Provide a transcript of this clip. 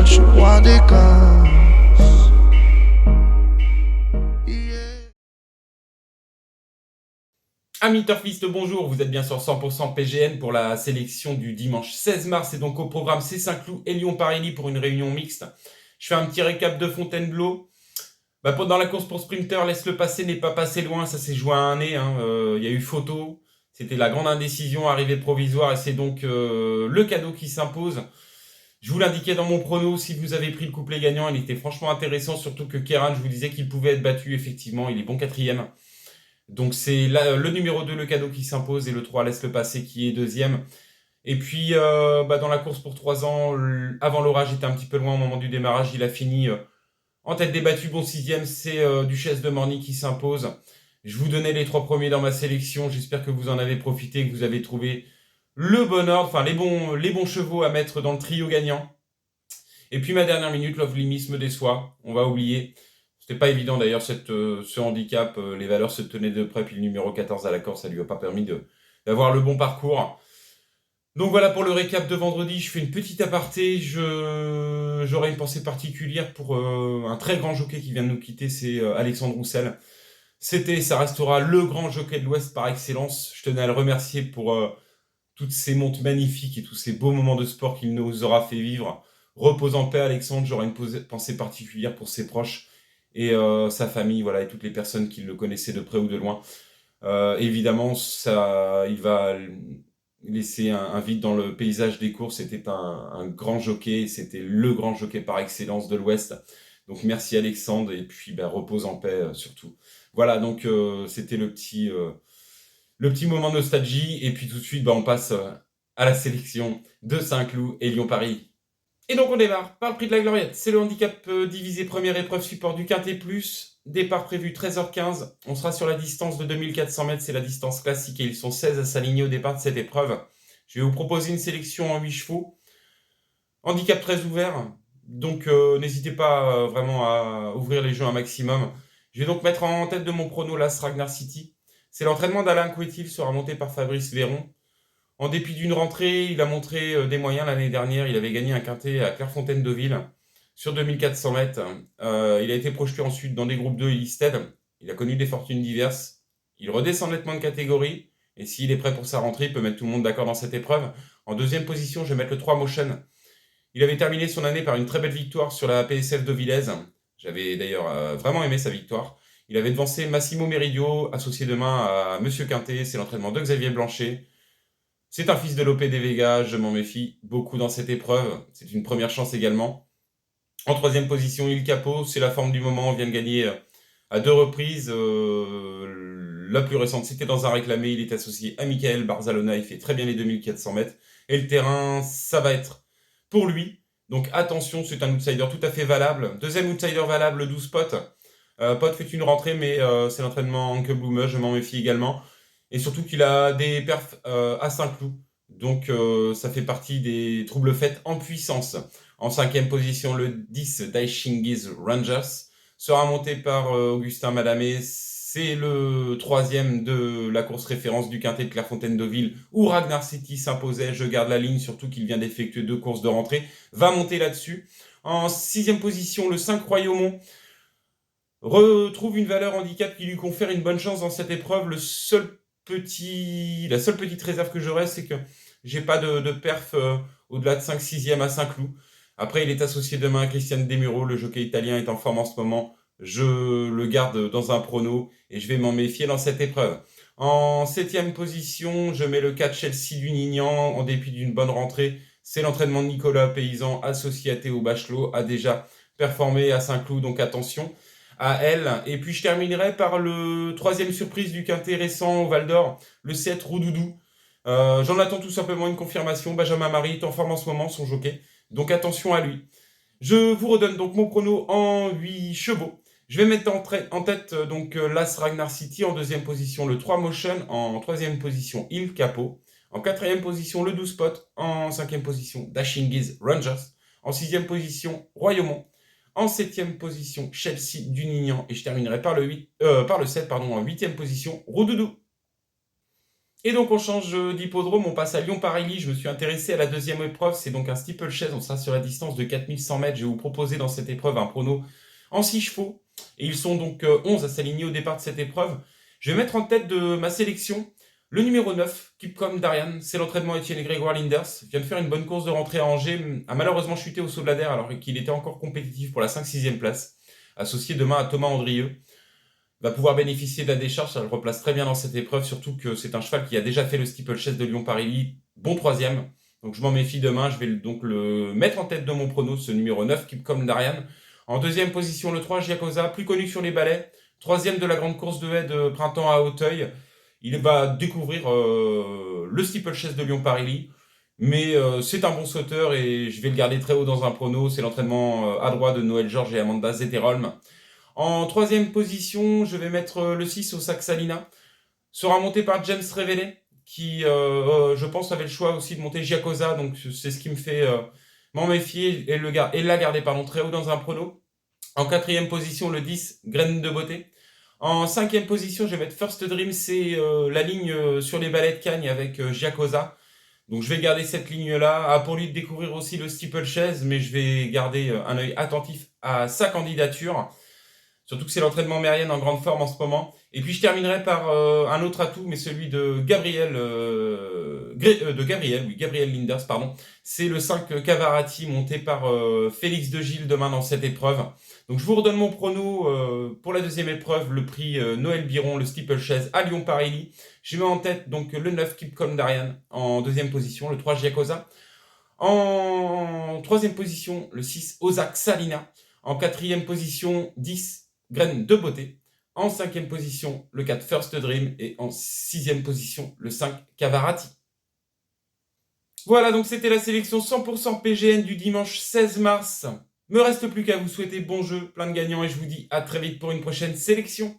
je suis roi des casses. Amis Turfistes, bonjour, vous êtes bien sur 100% PGN pour la sélection du dimanche 16 mars et donc au programme C Saint-Cloud et Lyon-Paris pour une réunion mixte. Je fais un petit récap de Fontainebleau. Pendant la course pour Sprinter, laisse-le passer, n'est pas passé loin, ça s'est joué à un nez. Il y a eu photo, c'était la grande indécision, arrivée provisoire et c'est donc le cadeau qui s'impose. Je vous l'indiquais dans mon prono, si vous avez pris le couplet gagnant, il était franchement intéressant, surtout que Keran, je vous disais qu'il pouvait être battu, effectivement, il est bon quatrième. Donc c'est le numéro 2, le cadeau qui s'impose, et le 3, laisse le passer, qui est deuxième. Et puis dans la course pour 3 ans, avant l'orage, j'étais un petit peu loin au moment du démarrage, il a fini en tête des battus, bon sixième, c'est Duchesse de Morny qui s'impose. Je vous donnais les 3 premiers dans ma sélection, j'espère que vous en avez profité, que vous avez trouvé le bon ordre, enfin les bons chevaux à mettre dans le trio gagnant. Et puis ma dernière minute, Lovely Miss me déçoit, on va oublier. C'était pas évident d'ailleurs ce handicap, les valeurs se tenaient de près, puis le numéro 14 à la corde, ça lui a pas permis d'avoir le bon parcours. Donc voilà pour le récap de vendredi, je fais une petite aparté, j'aurais une pensée particulière pour un très grand jockey qui vient de nous quitter, c'est Alexandre Roussel. Ça restera le grand jockey de l'Ouest par excellence. Je tenais à le remercier pour toutes ces montes magnifiques et tous ces beaux moments de sport qu'il nous aura fait vivre. Repose en paix Alexandre, j'aurai une pensée particulière pour ses proches et sa famille, voilà, et toutes les personnes qui le connaissaient de près ou de loin. Évidemment, il va laisser un vide dans le paysage des courses. C'était un grand jockey, c'était le grand jockey par excellence de l'Ouest. Donc merci Alexandre, et puis repose en paix surtout. Voilà, donc c'était le petit moment nostalgie, et puis tout de suite on passe à la sélection de Saint-Cloud et Lyon-Paris. Et donc on démarre par le prix de la Gloriette. C'est le handicap divisé première épreuve support du Quintet Plus. Départ prévu 13h15. On sera sur la distance de 2400 mètres, c'est la distance classique et ils sont 16 à s'aligner au départ de cette épreuve. Je vais vous proposer une sélection en 8 chevaux. Handicap très ouvert, donc n'hésitez pas vraiment à ouvrir les jeux un maximum. Je vais donc mettre en tête de mon prono l'As Ragnar City. C'est l'entraînement d'Alain Couetil, sera monté par Fabrice Véron. En dépit d'une rentrée, il a montré des moyens l'année dernière. Il avait gagné un quintet à Clairefontaine-Deauville sur 2400 mètres. Il a été projeté ensuite dans des groupes 2 et listed. Il a connu des fortunes diverses. Il redescend nettement de catégorie. Et s'il est prêt pour sa rentrée, il peut mettre tout le monde d'accord dans cette épreuve. En deuxième position, je vais mettre le 3 Motion. Il avait terminé son année par une très belle victoire sur la PSF de Villez. J'avais d'ailleurs vraiment aimé sa victoire. Il avait devancé Massimo Meridio, associé demain à Monsieur Quintet. C'est l'entraînement de Xavier Blanchet. C'est un fils de Lopé des Végas, je m'en méfie beaucoup dans cette épreuve. C'est une première chance également. En troisième position, Il Capo, c'est la forme du moment, on vient de gagner à 2 reprises. La plus récente, c'était dans un réclamé, il est associé à Michael Barzalona, il fait très bien les 2400 mètres. Et le terrain, ça va être pour lui. Donc attention, c'est un outsider tout à fait valable. Deuxième outsider valable, le 12 Pot. Pot fait une rentrée, mais c'est l'entraînement Anke Blume, je m'en méfie également. Et surtout qu'il a des perfs à Saint-Cloud. Donc ça fait partie des troubles faits en puissance. En cinquième position, le 10, Daishingiz Rangers, sera monté par Augustin Malamé. C'est le troisième de la course référence du Quintet de Clairefontaine-Deauville, où Ragnar City s'imposait. Je garde la ligne, surtout qu'il vient d'effectuer 2 courses de rentrée. Va monter là-dessus. En sixième position, le 5 Royaumont retrouve une valeur handicap qui lui confère une bonne chance dans cette épreuve. La seule petite réserve que j'aurais, c'est que j'ai pas de perf au-delà de 5-6e à Saint-Cloud. Après, il est associé demain à Christian Demuro, le jockey italien est en forme en ce moment. Je le garde dans un prono et je vais m'en méfier dans cette épreuve. En septième position, je mets le 4 Chelsea du Nignan, en dépit d'une bonne rentrée. C'est l'entraînement de Nicolas Paysan, associé à Théo Bachelot, a déjà performé à Saint-Cloud, donc attention à elle. Et puis je terminerai par le troisième surprise du quintet récent au Val d'Or, le 7 Roudoudou. J'en attends tout simplement une confirmation. Benjamin Marie est en forme en ce moment, son jockey. Donc attention à lui. Je vous redonne donc mon prono en 8 chevaux. Je vais mettre en tête l'As Ragnar City, en deuxième position le 3 Motion, en troisième position Il Capo, en quatrième position le 12 Pot, en cinquième position Dashingiz Rangers, en sixième position Royaumont, en septième position Chelsea du Nignan, et je terminerai par le 7 en huitième position Roudoudou. Et donc on change d'hippodrome, on passe à Lyon-Paris-Ly. Je me suis intéressé à la deuxième épreuve, c'est donc un steeplechase, on sera sur la distance de 4100 mètres. Je vais vous proposer dans cette épreuve un prono en 6 chevaux. Et ils sont donc 11 à s'aligner au départ de cette épreuve. Je vais mettre en tête de ma sélection le numéro 9, Keepcom Darian. C'est l'entraînement Étienne Grégoire Linders. Il vient de faire une bonne course de rentrée à Angers, a malheureusement chuté au saut de la der alors qu'il était encore compétitif pour la 5-6e place. Associé demain à Thomas Andrieux, va pouvoir bénéficier de la décharge, ça le replace très bien dans cette épreuve, surtout que c'est un cheval qui a déjà fait le steeplechase de Lyon-Paris-Ly, bon troisième. Donc je m'en méfie demain, je vais donc le mettre en tête de mon prono, ce numéro 9, Keepcom Darian. En deuxième position, le 3, Giacosa, plus connu sur les balais, troisième de la grande course de haie de printemps à Auteuil. Il va découvrir le steeplechase de Lyon-Paris-Ly, mais c'est un bon sauteur et je vais le garder très haut dans un prono. C'est l'entraînement à droite de Noël Georges et Amanda Zetterholm. En troisième position, je vais mettre le 6 au Saxalina. Sera monté par James Révélé, qui, je pense, avait le choix aussi de monter Giacosa. Donc, c'est ce qui me fait m'en méfier et la garder très haut dans un prono. En quatrième position, le 10, Graine de Beauté. En cinquième position, je vais mettre First Dream. C'est la ligne sur les balais de Cagnes avec Giacosa. Donc, je vais garder cette ligne-là. Pour lui de découvrir aussi le steeplechase, mais je vais garder un œil attentif à sa candidature. Surtout que c'est l'entraînement Mérienne en grande forme en ce moment. Et puis je terminerai par un autre atout, mais celui de Gabriel, Gabriel Linders, pardon. C'est le 5 Cavarati monté par Félix de Gilles demain dans cette épreuve. Donc je vous redonne mon prono pour la deuxième épreuve, le prix Noël Biron, le steeplechase à Lyon-Paris-Ly. Je mets en tête donc le 9 Keepcom Darian en deuxième position, le 3 Giacosa. En troisième position, le 6 Ozak Salina. En quatrième position, 10 Graine de Beauté. En cinquième position, le 4 First Dream. Et en sixième position, le 5 Cavarati. Voilà, donc c'était la sélection 100% PGN du dimanche 16 mars. Me reste plus qu'à vous souhaiter bon jeu, plein de gagnants, et je vous dis à très vite pour une prochaine sélection.